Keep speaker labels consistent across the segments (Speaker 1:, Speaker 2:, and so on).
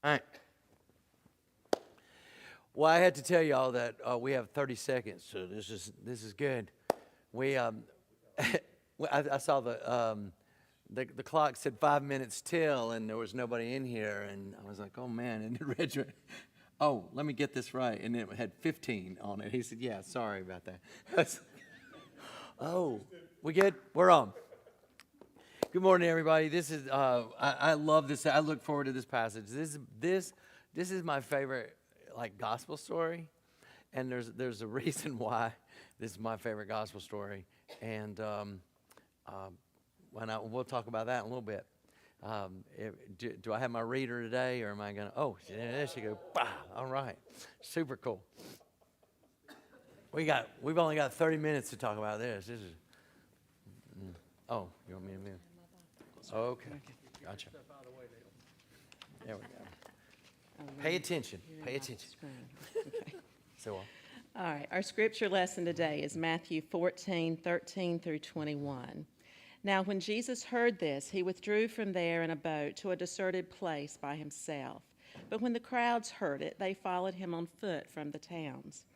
Speaker 1: All right. Well, I had to tell y'all that we have 30 seconds, so this is good. We I saw the clock said 5 minutes till, and there was nobody in here, and I was like, oh man, and the Regiment. Oh, let me get this right, and it had 15 on it. He said, yeah, sorry about that. Oh, we good? We're on. Good morning, everybody. This is I love this. I look forward to this passage. This is my favorite gospel story, and there's a reason why this is my favorite gospel story, and we'll talk about that in a little bit. Do I have my reader today, or am I gonna? Oh, there she goes. Bah, all right, super cool. We've only got 30 minutes to talk about this. This is. Oh, you want me to move? Okay, gotcha. There we go. Pay attention. Pay attention.
Speaker 2: Okay.
Speaker 1: So.
Speaker 2: All right. Our scripture lesson today is Matthew 14:13 through 21. Now, when Jesus heard this, he withdrew from there in a boat to a deserted place by himself. But when the crowds heard it, they followed him on foot from the towns.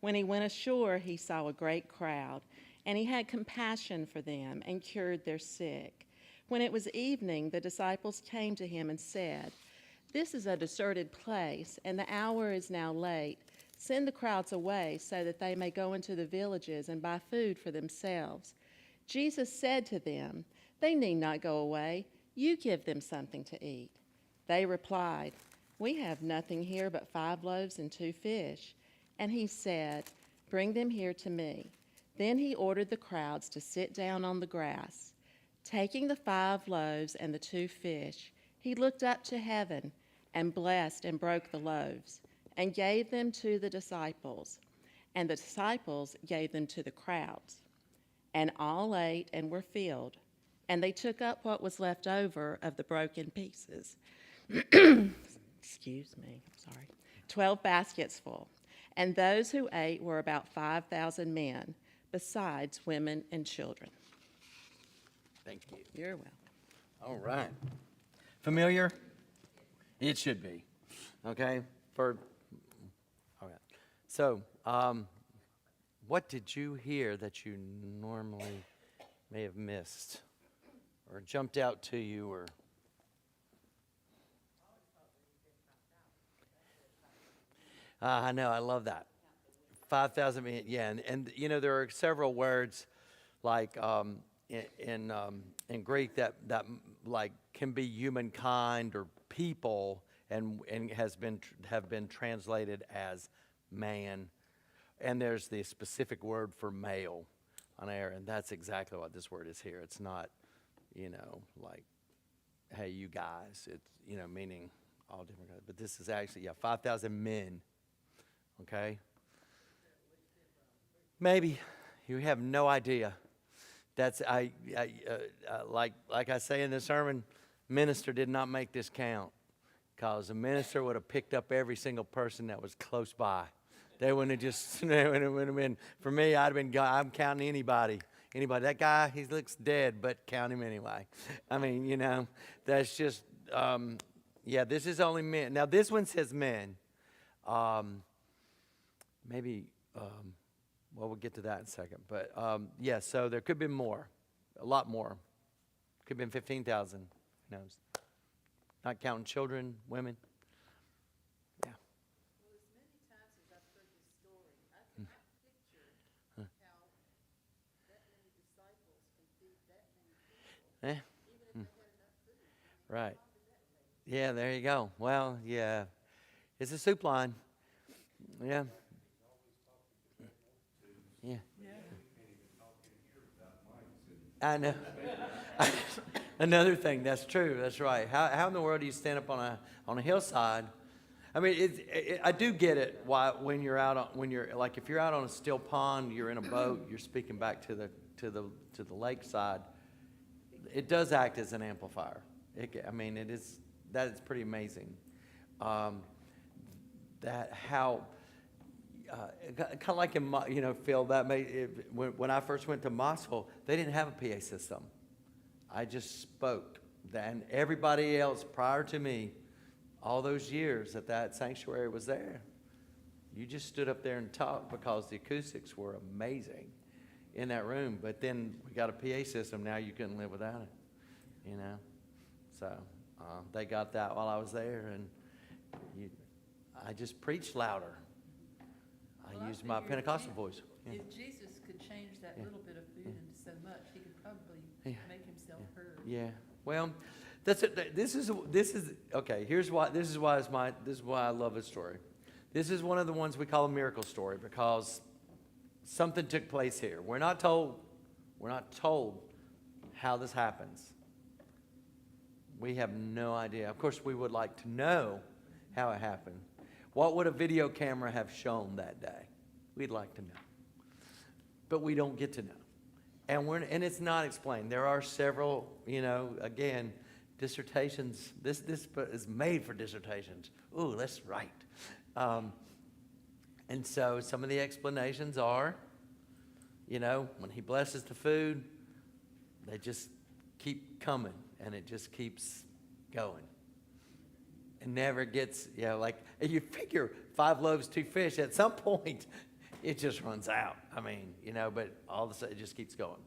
Speaker 2: When he went ashore, he saw a great crowd, and he had compassion for them and cured their sick. When it was evening, the disciples came to him and said, "This is a deserted place, and the hour is now late. Send the crowds away so that they may go into the villages and buy food for themselves." Jesus said to them, "They need not go away. You give them something to eat." They replied, "We have nothing here but 5 loaves and 2 fish." And he said, "Bring them here to me." Then he ordered the crowds to sit down on the grass. Taking the 5 loaves and the 2 fish, he looked up to heaven and blessed and broke the loaves and gave them to the disciples, and the disciples gave them to the crowds. And all ate and were filled, and they took up what was left over of the broken pieces. Excuse me, I'm sorry. 12 baskets full. And those who ate were about 5,000 men, besides women and children.
Speaker 1: Thank you.
Speaker 2: You're welcome.
Speaker 1: All right. Familiar? It should be. Okay. Okay. So, what did you hear that you normally may have missed, or jumped out to you, or? I know. I love that. 5,000. Yeah, and you know there are several words like in Greek that like can be humankind or people, and have been translated as man, and there's the specific word for male on air, and that's exactly what this word is here. It's not, like, hey, you guys. It's meaning all different guys, but this is actually 5,000 men. Okay. Maybe you have no idea. That's like I say in the sermon, minister did not make this count, because the minister would have picked up every single person that was close by. They wouldn't have just. They would have been. For me, I'd have been. I'm counting anybody. That guy, he looks dead, but count him anyway. I mean, that's just. This is only men. Now this one says men. Maybe. Well, we'll get to that in a second. But, so there could be more, a lot more. Could have been 15,000, who knows. Not counting children, women. Yeah.
Speaker 3: Well, as many times as I've heard this story, I picture how that many disciples can feed that many people, even if they had enough food.
Speaker 1: Right. Yeah, there you go. Well, yeah. It's a soup line. Yeah. Yeah. I know. Another thing, that's true. That's right. How in the world do you stand up on a hillside? I mean, I do get it. Why when you're if you're out on a still pond, you're in a boat, you're speaking back to the lakeside. It does act as an amplifier. It is pretty amazing. That how. Kind of like in, Phil, when I first went to Moscow, they didn't have a PA system. I just spoke. And everybody else prior to me all those years that that sanctuary was there, you just stood up there and talked because the acoustics were amazing in that room. But then we got a PA system. Now you couldn't live without it, you know. So they got that while I was there, and I just preached louder.
Speaker 3: Well,
Speaker 1: I used my
Speaker 3: figure if
Speaker 1: Pentecostal
Speaker 3: Je-
Speaker 1: voice. Yeah.
Speaker 3: If Jesus could change that
Speaker 1: Yeah.
Speaker 3: little bit of food into so much, he could probably
Speaker 1: Yeah.
Speaker 3: make himself heard.
Speaker 1: Yeah. Well, that's it. This is okay. This is why I love this story. This is one of the ones we call a miracle story because something took place here. We're not told how this happens. We have no idea. Of course, we would like to know how it happened. What would a video camera have shown that day? We'd like to know. But we don't get to know. And it's not explained. There are several, again, dissertations. This is made for dissertations. Ooh, let's write. And so some of the explanations are, when he blesses the food, they just keep coming, and it just keeps going. It never gets, like you figure 5 loaves, 2 fish, at some point it just runs out. I mean, but all of a sudden it just keeps going.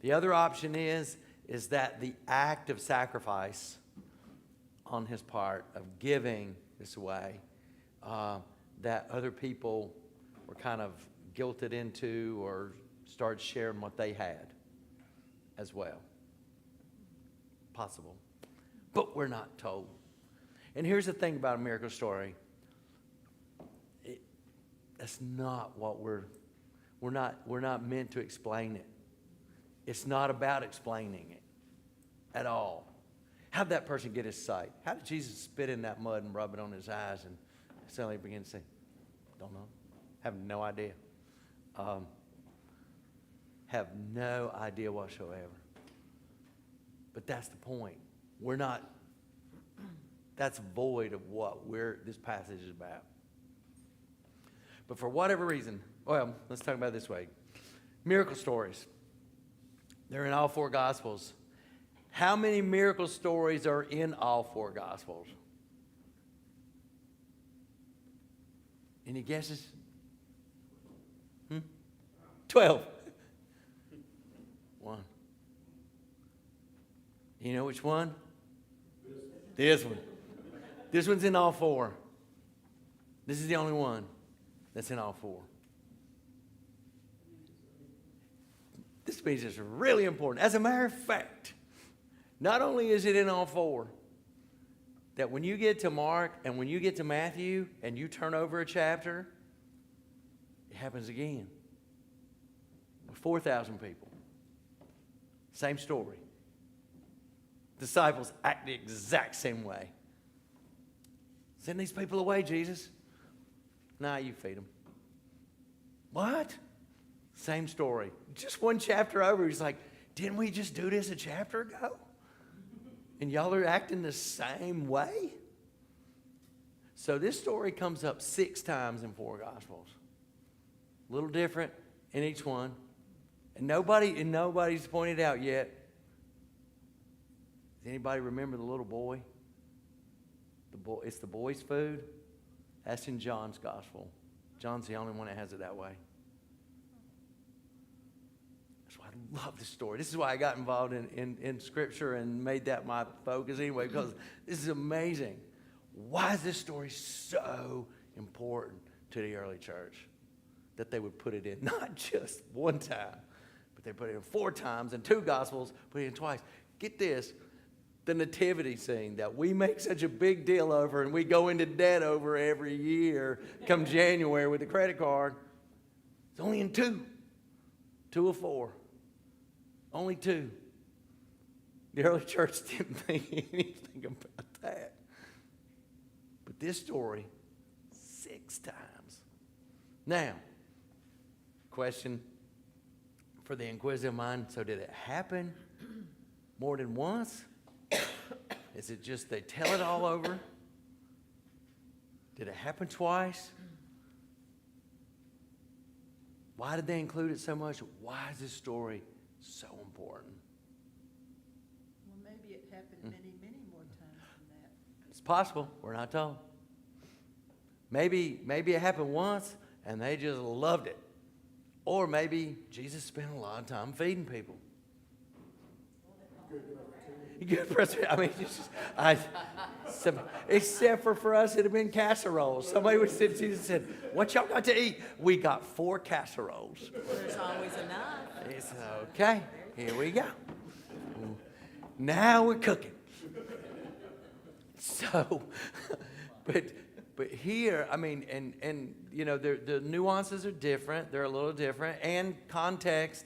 Speaker 1: The other option is that the act of sacrifice on his part of giving this away, that other people were kind of guilted into or started sharing what they had as well. Possible. But we're not told. And here's the thing about a miracle story. That's not what we're not meant to explain it. It's not about explaining it at all. How'd that person get his sight? How did Jesus spit in that mud and rub it on his eyes and suddenly begin to say, don't know, have no idea. Have no idea whatsoever. But that's the point. That's void of what this passage is about. But for whatever reason, let's talk about it this way. Miracle stories. They're in all 4 Gospels. How many miracle stories are in all 4 Gospels? Any guesses? 12. 1. You know which one? This one. This one's in all 4. This is the only one that's in all 4. This means it's really important. As a matter of fact, not only is it in all 4, that when you get to Mark and when you get to Matthew and you turn over a chapter, it happens again. 4,000 people. Same story. Disciples act the exact same way. Send these people away, Jesus. Nah, you feed them. What? Same story. Just one chapter over. He's like, didn't we just do this a chapter ago? And y'all are acting the same way? So this story comes up 6 times in 4 Gospels. A little different in each one. And nobody's pointed out yet. Does anybody remember the little boy? It's the boy's food. That's in John's Gospel. John's the only one that has it that way. That's why I love this story. This is why I got involved in Scripture and made that my focus anyway, because this is amazing. Why is this story so important to the early church? That they would put it in not just one time, but they put it in 4 times, and 2 Gospels put it in twice. Get this. The nativity scene that we make such a big deal over and we go into debt over every year come January with the credit card. It's only in 2. 2 of 4. Only 2. The early church didn't think anything about that. But this story, 6 times. Now, question for the inquisitive mind. So did it happen more than once? Is it just they tell it all over? Did it happen twice? Why did they include it so much? Why is this story so important?
Speaker 3: Well, maybe it happened many, many more times than that.
Speaker 1: It's possible. We're not told. Maybe it happened once and they just loved it. Or maybe Jesus spent a lot of time feeding people. Good Presbyterian. I mean, except for us, it'd have been casseroles. Somebody would sit, Jesus said, "What y'all got to eat?" We got 4 casseroles.
Speaker 4: There's always enough.
Speaker 1: It's okay. Here we go. Now we're cooking. So, but here, I mean, and you know, the nuances are different. They're a little different, and context.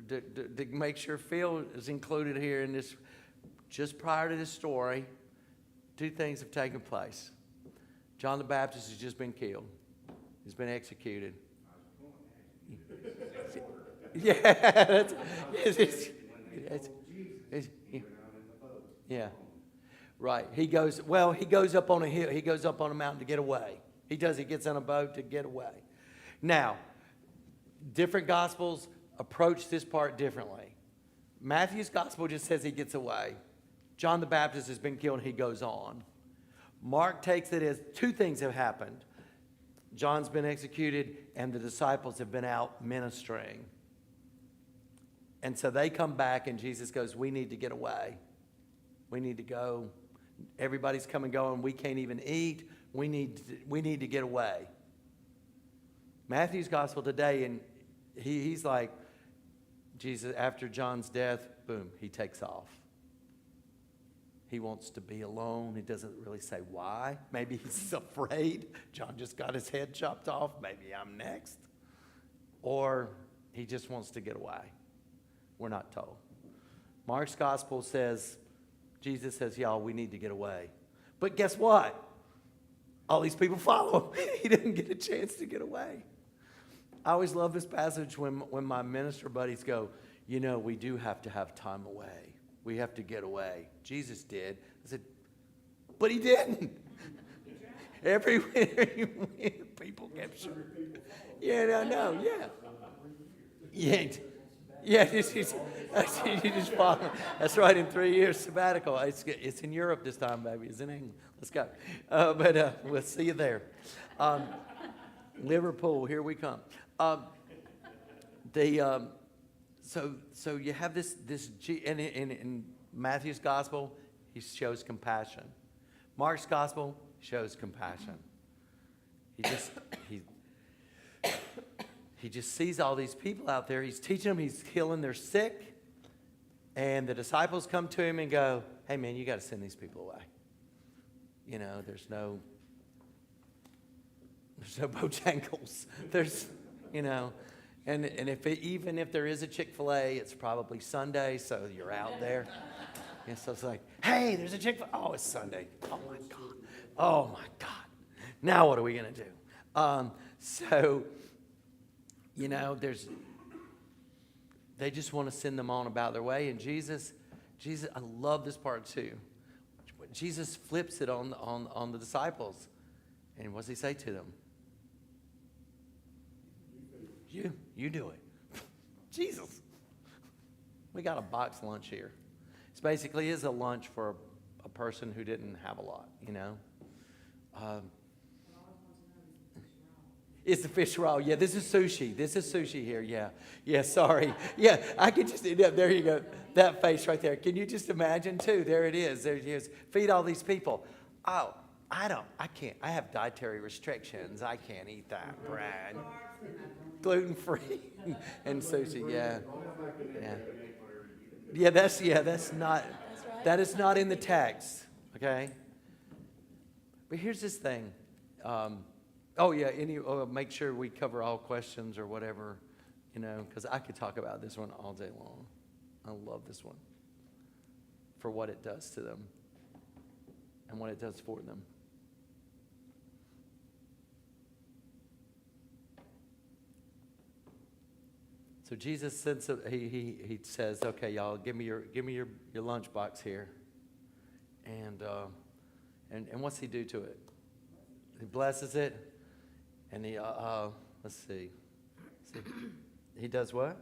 Speaker 1: To make sure Phil is included here in this, just prior to this story, 2 things have taken place. John the Baptist has just been killed. He's been executed. Yeah, yeah, right. He goes up on a hill. He goes up on a mountain to get away. He gets on a boat to get away. Now, different Gospels approach this part differently. Matthew's Gospel just says he gets away. John the Baptist has been killed and he goes on. Mark takes it as 2 things have happened. John's been executed and the disciples have been out ministering. And so they come back and Jesus goes, "We need to get away. We need to go. Everybody's come and going. We can't even eat. We need to get away." Matthew's Gospel today, and he's like, Jesus, after John's death, boom, he takes off. He wants to be alone. He doesn't really say why. Maybe he's afraid. John just got his head chopped off. Maybe I'm next. Or he just wants to get away. We're not told. Mark's Gospel says, Jesus says, "Y'all, we need to get away." But guess what? All these people follow him. He didn't get a chance to get away. I always love this passage when my minister buddies go, "You know, we do have to have time away. We have to get away." Jesus did. I said, but he didn't. Everywhere he went, people kept showing. Yeah, no, yeah. Yeah, you just follow. That's right, in 3 years sabbatical. It's in Europe this time, baby. It's in England. Let's go. But we'll see you there. Liverpool, here we come. So you have this in Matthew's Gospel, he shows compassion. Mark's Gospel shows compassion. He just sees all these people out there. He's teaching them. He's healing their sick. And the disciples come to him and go, "Hey, man, you got to send these people away. You know, there's no Bojangles. There's, you know, and even if there is a Chick-fil-A, it's probably Sunday, so you're out there." And so it's like, "Hey, there's a Chick-fil-A. Oh, it's Sunday. Oh, my God. Oh, my God. Now what are we going to do?" So, you know, they just want to send them on about their way. And Jesus, I love this part too. Jesus flips it on the disciples. And what does he say to them? You do it. Jesus. We got a box lunch here. It basically is a lunch for a person who didn't have a lot, you know. It's the fish roll. Yeah, this is sushi. This is sushi here. Yeah, sorry. Yeah, I could just, yeah, there you go. That face right there. Can you just imagine too? There it is. There it is. Feed all these people. Oh, I can't. I have dietary restrictions. I can't eat that, Brad. Gluten-free and sushi, yeah. Yeah, that's not, that is not in the text, okay? But here's this thing. Make sure we cover all questions or whatever, you know, because I could talk about this one all day long. I love this one for what it does to them and what it does for them. So Jesus sends he says, "Okay, y'all, give me your lunch box here." And what's he do to it? He blesses it. And he, let's see. He does what?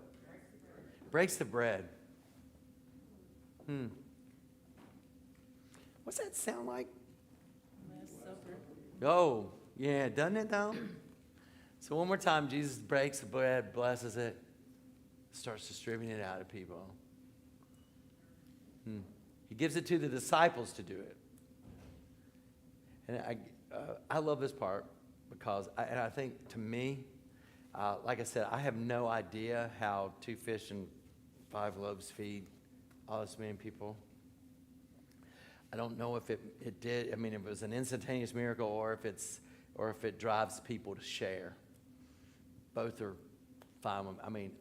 Speaker 1: Breaks the bread. What's that sound like?
Speaker 2: Last Supper.
Speaker 1: Oh, yeah, doesn't it though? So one more time, Jesus breaks the bread, blesses it, starts distributing it out to people. He gives it to the disciples to do it. And I love this part because I think to me, like I said, I have no idea how 2 fish and 5 loaves feed all this many people. I don't know if it did. I mean, if it was an instantaneous miracle or if it drives people to share. Both are fine. I mean,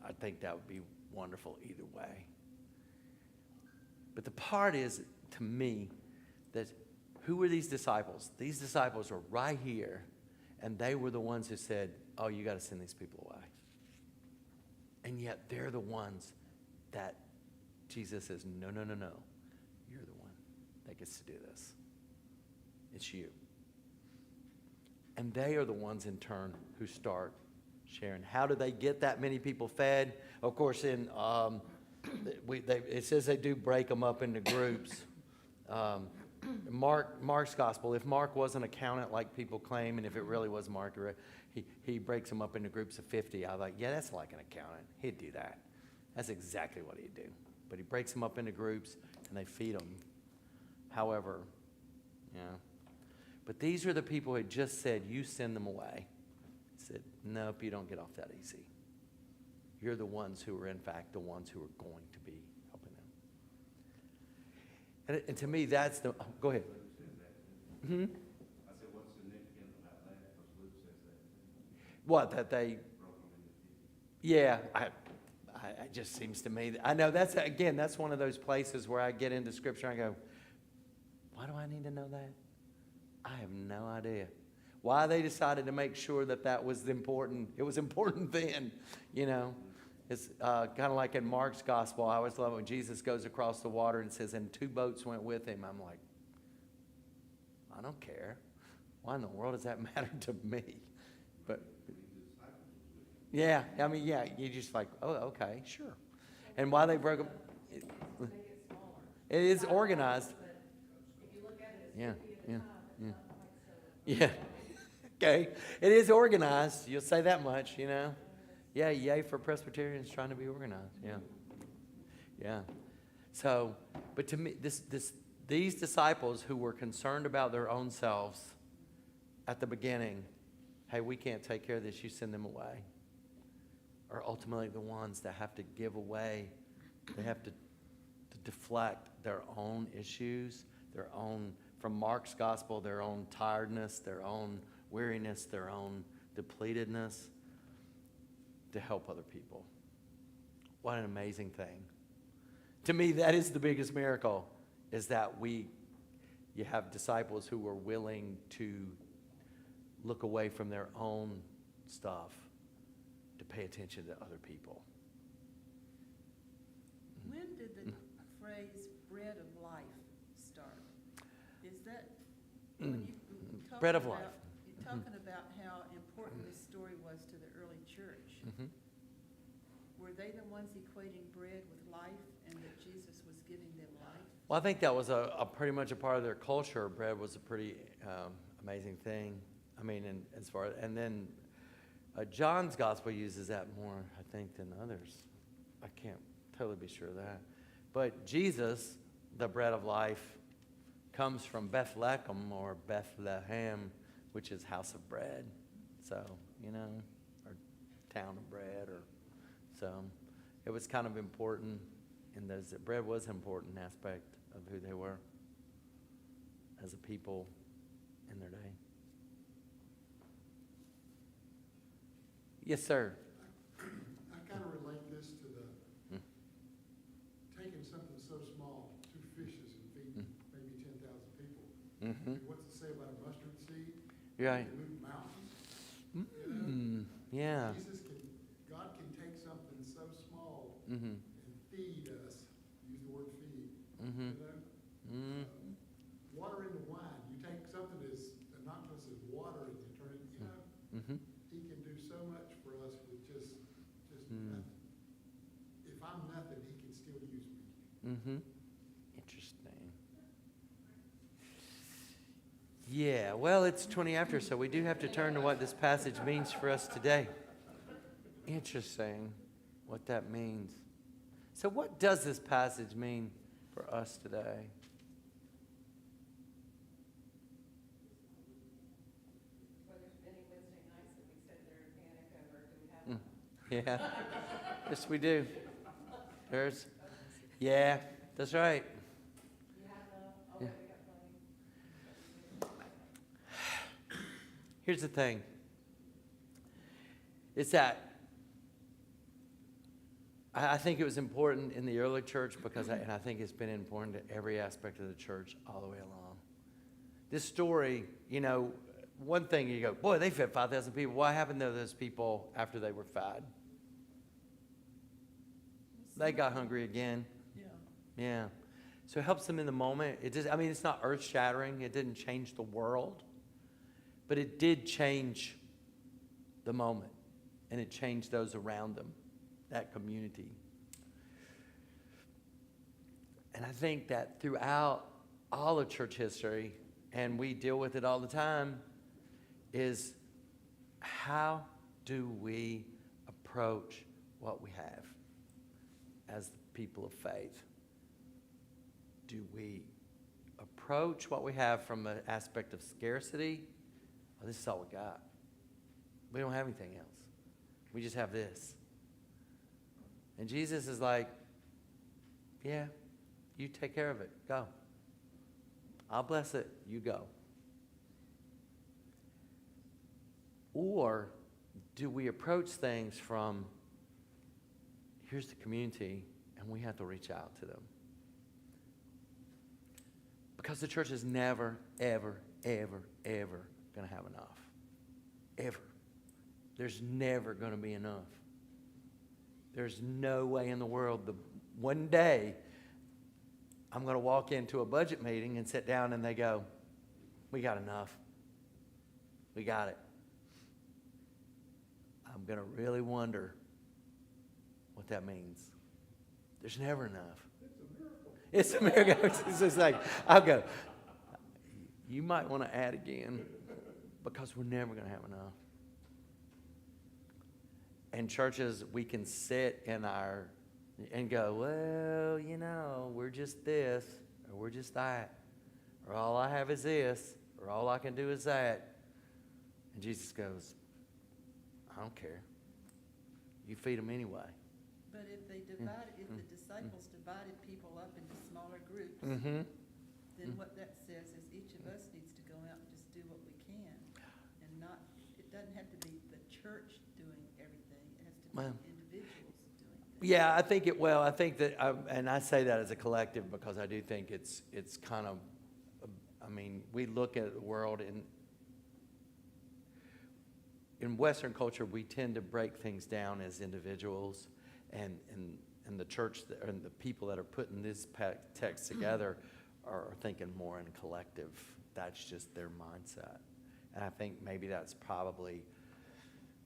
Speaker 1: I think that would be wonderful either way. But the part is, to me, that who were these disciples? These disciples were right here, and they were the ones who said, oh, you got to send these people away. And yet they're the ones that Jesus says, no, no, no, no. You're the one that gets to do this. It's you. And they are the ones in turn who start sharing. How do they get that many people fed? Of course, it says they do break them up into groups. Mark's gospel, if Mark wasn't a countant like people claim, and if it really was Mark, he breaks them up into groups of 50. I was like, yeah, that's like an accountant. He'd do that. That's exactly what he'd do. But he breaks them up into groups, and they feed them. However, but these are the people who had just said, you send them away. He said, nope, you don't get off that easy. You're the ones who are, in fact, the ones who are going to be helping them. And to me, that's the... Oh, go ahead. Hmm?
Speaker 4: I said, what's significant about that? Because Luke says that.
Speaker 1: What, that they... Yeah, it just seems to me... I know, that's one of those places where I get into Scripture and I go, why do I need to know that? I have no idea. Why they decided to make sure that was important. It was important then, It's kind of like in Mark's gospel. I always love when Jesus goes across the water and says, and 2 boats went with him. I'm like, I don't care. Why in the world does that matter to me? But yeah, I mean, yeah, you're just like, oh, okay, sure. And why they broke them, it is organized. Yeah. Yeah. Okay. It is organized. You'll say that much, Yeah, yay for Presbyterians trying to be organized. Yeah. Yeah. So, but to me, these disciples who were concerned about their own selves at the beginning, hey, we can't take care of this, you send them away, are ultimately the ones that have to give away. They have to deflect their own issues, their own, from Mark's gospel, their own tiredness, their own weariness, their own depletedness, to help other people. What an amazing thing. To me, that is the biggest miracle, is that you have disciples who are willing to look away from their own stuff to pay attention to other people.
Speaker 3: When did the phrase bread of life start? Is that, when you talking
Speaker 1: Bread of
Speaker 3: about-
Speaker 1: life.
Speaker 3: You're talking about how important this story was to the early church.
Speaker 1: Mm-hmm.
Speaker 3: Were they the ones equating bread with life and that Jesus was giving them life?
Speaker 1: Well, I think that was a pretty much a part of their culture. Bread was a pretty amazing thing. I mean, and then John's gospel uses that more, I think, than others. I can't totally be sure of that. But Jesus, the bread of life, comes from Bethlehem or Bethlehem, which is house of bread. So, or town of bread, or so it was kind of important in those. That bread was an important aspect of who they were as a people in their day. Yes, sir.
Speaker 5: I kind of relate this to the taking something so small, 2 fishes and feeding maybe 10,000 people.
Speaker 1: Mm-hmm.
Speaker 5: What's it say about a mustard seed?
Speaker 1: Right.
Speaker 5: It move mountains.
Speaker 1: Yeah.
Speaker 5: God can take something so small
Speaker 1: Mm-hmm.
Speaker 5: and feed us. Use the word feed.
Speaker 1: Mm-hmm.
Speaker 5: Water into wine. You take something as innocuous as water and you turn it.
Speaker 1: Mm-hmm.
Speaker 5: He can do so much for us with just nothing. If I'm nothing, he can still use me.
Speaker 1: Mm-hmm. Interesting. Yeah, well, it's 20 after, so we do have to turn to what this passage means for us today. Interesting what that means. So what does this passage mean for us today?
Speaker 2: Well, there's many Wednesday nights that we sit there and panic over, do we have
Speaker 1: Yeah, yes we do. There's, yeah, that's right.
Speaker 2: You have enough? Oh,
Speaker 1: Yeah.
Speaker 2: we got plenty.
Speaker 1: Here's the thing. It's that I think it was important in the early church because, and I think it's been important to every aspect of the church all the way along. This story, you know, one thing you go, boy, they fed 5,000 people. What happened to those people after they were fed? They got hungry again. Yeah. So it helps them in the moment. It just, I mean, it's not earth-shattering. It didn't change the world. But it did change the moment. And it changed those around them, that community. And I think that throughout all of church history, and we deal with it all the time, is how do we approach what we have as the people of faith? Do we approach what we have from an aspect of scarcity? Oh, this is all we got. We don't have anything else. We just have this. And Jesus is like, yeah, you take care of it. Go. I'll bless it. You go. Or do we approach things from, here's the community, and we have to reach out to them? Because the church is never, ever, ever, ever going to have enough. Ever. There's never going to be enough. There's no way in the world. One day, I'm going to walk into a budget meeting and sit down and they go, we got enough. We got it. I'm going to really wonder what that means. There's never enough. It's a miracle. It's just like, I'll go, you might want to add again because we're never going to have enough. And churches, we can sit in our, and go, well, you know, we're just this, or we're just that, or all I have is this, or all I can do is that. And Jesus goes, I don't care. You feed them anyway.
Speaker 3: But if they divided, if the disciples divided people up into smaller groups,
Speaker 1: Mm-hmm.
Speaker 3: then what that says is each of us needs to go out and just do what we can. And not, it doesn't have to be the church doing everything. It has to be
Speaker 1: Well,
Speaker 3: individuals doing things.
Speaker 1: Yeah, I think it. Well, I think that, and I say that as a collective because I do think it's kind of. I mean, we look at the world in Western culture, we tend to break things down as individuals, and the church and the people that are putting this text together are thinking more in collective. That's just their mindset, and I think maybe that's probably.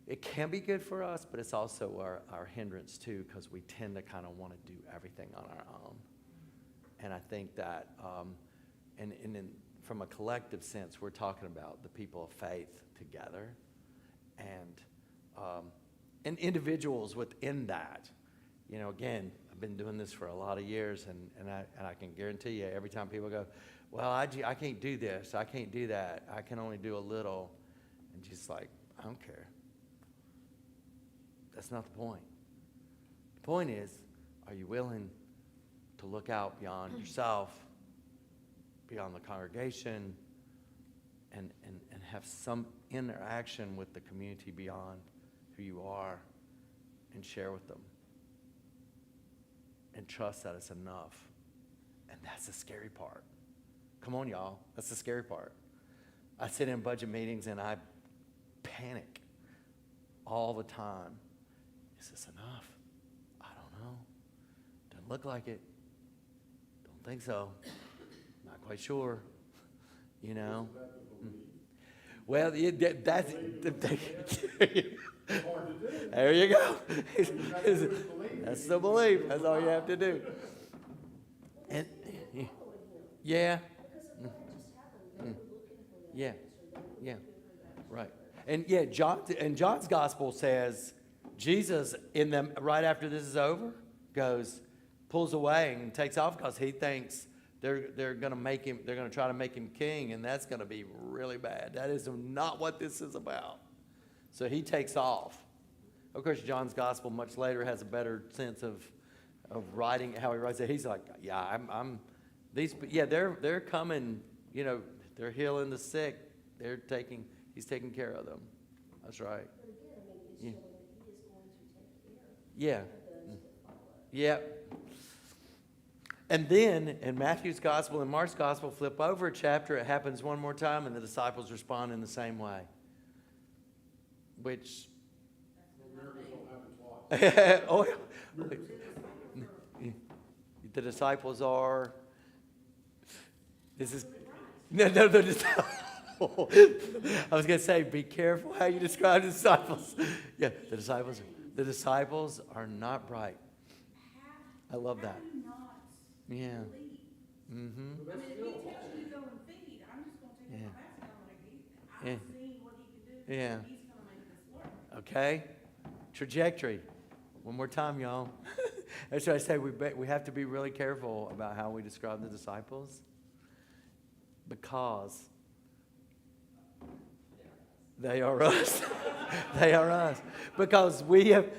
Speaker 1: It can be good for us, but it's also our hindrance too, because we tend to kind of want to do everything on our own. And I think that, from a collective sense, we're talking about the people of faith together, and individuals within that. You know, again, I've been doing this for a lot of years, and I can guarantee you, every time people go, well, I can't do this, I can't do that, I can only do a little, and just like, I don't care. That's not the point. The point is, are you willing to look out beyond yourself, beyond the congregation, and have some interaction with the community beyond who you are, and share with them, and trust that it's enough? And that's the scary part. Come on, y'all. That's the scary part. I sit in budget meetings and I panic all the time. Is this enough? I don't know. Doesn't look like it. Don't think so. Not quite sure. You know? Well, that's... There you go. That's the belief. That's all you have to do. And, yeah. Yeah, yeah, right. And yeah, John's gospel says Jesus in them right after this is over pulls away and takes off because he thinks they're going to try to make him king, and that's going to be really bad. That is not what this is about. So he takes off. Of course, John's gospel much later has a better sense of writing, how he writes it. He's like, yeah, they're coming, they're healing the sick. He's taking care of them. That's right.
Speaker 6: But again, I mean, it's
Speaker 1: Yeah.
Speaker 6: showing that he is going to take care
Speaker 1: Yeah.
Speaker 6: of those that follow.
Speaker 1: Yeah. And then in Matthew's gospel and Mark's gospel, flip over a chapter, it happens one more time, and the disciples respond in the same way. Which, oh, yeah. The disciples are, the disciples. I was going to say, be careful how you describe the disciples. Yeah, the disciples are not bright. I love that.
Speaker 3: How do you not
Speaker 1: Yeah.
Speaker 3: believe?
Speaker 1: Mm-hmm.
Speaker 3: I mean, if he tells you to go and feed, I'm just gonna take
Speaker 1: Yeah.
Speaker 3: my mask off and eat.
Speaker 1: Yeah.
Speaker 3: I've seen what he can do.
Speaker 1: Yeah.
Speaker 3: He's gonna make this work.
Speaker 1: Okay? Trajectory. One more time, y'all. That's what I say. We have to be really careful about how we describe the disciples because they are us. They are us. Because we have,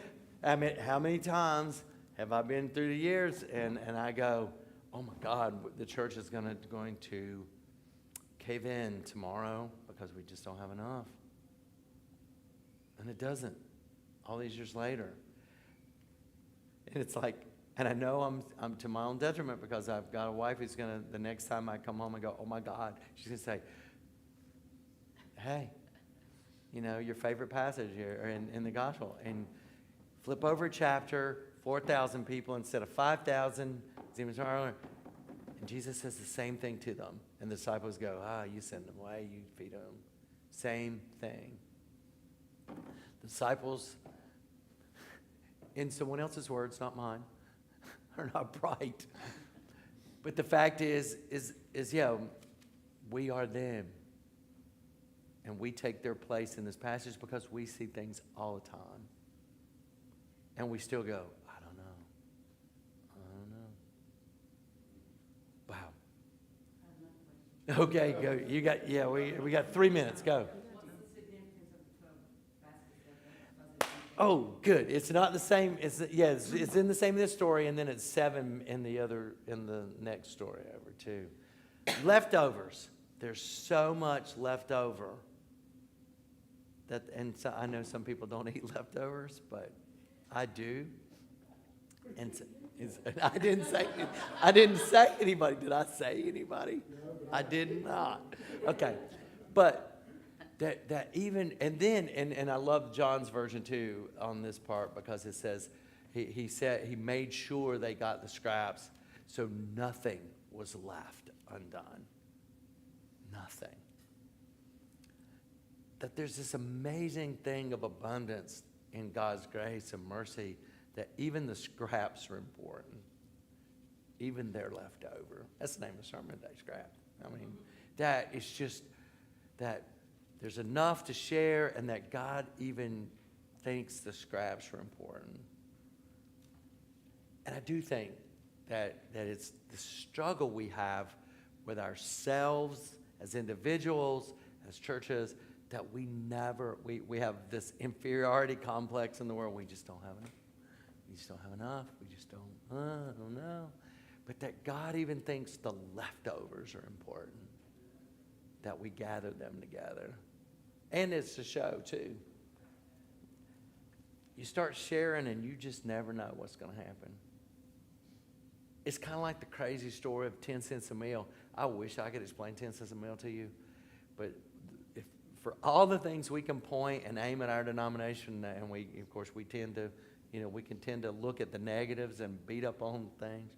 Speaker 1: how many times have I been through the years and I go, oh my God, the church is going to cave in tomorrow because we just don't have enough. And it doesn't. All these years later. And it's like, and I know I'm to my own detriment because I've got a wife who's going to, the next time I come home and go, oh my God, she's going to say, hey, your favorite passage here in the gospel. And flip over a chapter, 4,000 people instead of 5,000. And Jesus says the same thing to them. And the disciples go, you send them away, you feed them. Same thing. The disciples, in someone else's words, not mine, are not bright. But the fact is, we are them. And we take their place in this passage because we see things all the time. And we still go, I don't know. Wow. Okay, go. You got, we got 3 minutes. Go. Oh, good. It's not the same. It's in the same in this story, and then it's 7 in the next story over too. Leftovers. There's so much left over. So I know some people don't eat leftovers, but I do. And I didn't say anybody. Did I say anybody? I did not. Okay, but that even and I love John's version too on this part because it says he said he made sure they got the scraps, so nothing was left undone. Nothing. That there's this amazing thing of abundance in God's grace and mercy that even the scraps are important. Even they're left over. That's the name of the sermon today, scrap. I mean, that it's just that there's enough to share and that God even thinks the scraps are important. And I do think that it's the struggle we have with ourselves as individuals, as churches, that we have this inferiority complex in the world. We just don't have enough. We just don't have enough. We just don't, I don't know. But that God even thinks the leftovers are important, that we gather them together. And it's a show, too. You start sharing and you just never know what's going to happen. It's kind of like the crazy story of 10 cents a meal. I wish I could explain 10 cents a meal to you. But for all the things we can point and aim at our denomination, and we tend to, we can tend to look at the negatives and beat up on things.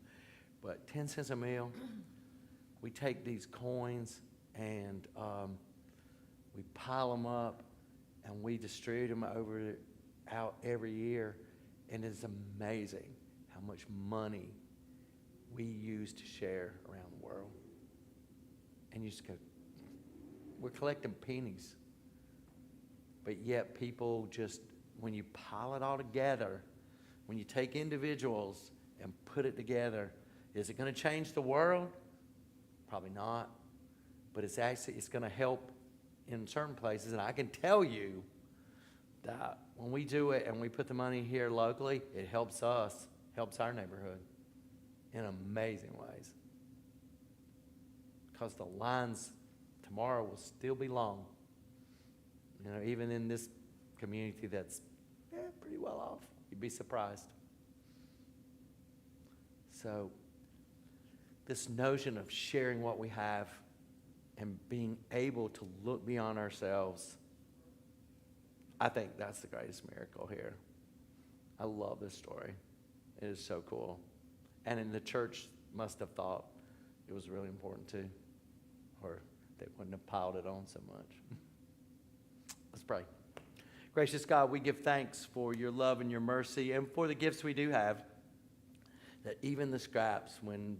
Speaker 1: But 10 cents a meal, we take these coins and we pile them up and we distribute them out every year. And it's amazing how much money we use to share around the world. And you just go, we're collecting pennies. But yet people just, when you pile it all together, when you take individuals and put it together, is it going to change the world? Probably not. But it's going to help in certain places. And I can tell you that when we do it and we put the money here locally, it helps us, helps our neighborhood in amazing ways. Because the lines tomorrow will still be long. You know, even in this community that's pretty well off. You'd be surprised. So this notion of sharing what we have and being able to look beyond ourselves, I think that's the greatest miracle here. I love this story. It is so cool. And the church must have thought it was really important too, or they wouldn't have piled it on so much. Let's pray. Gracious God, we give thanks for your love and your mercy and for the gifts we do have, that even the scraps, when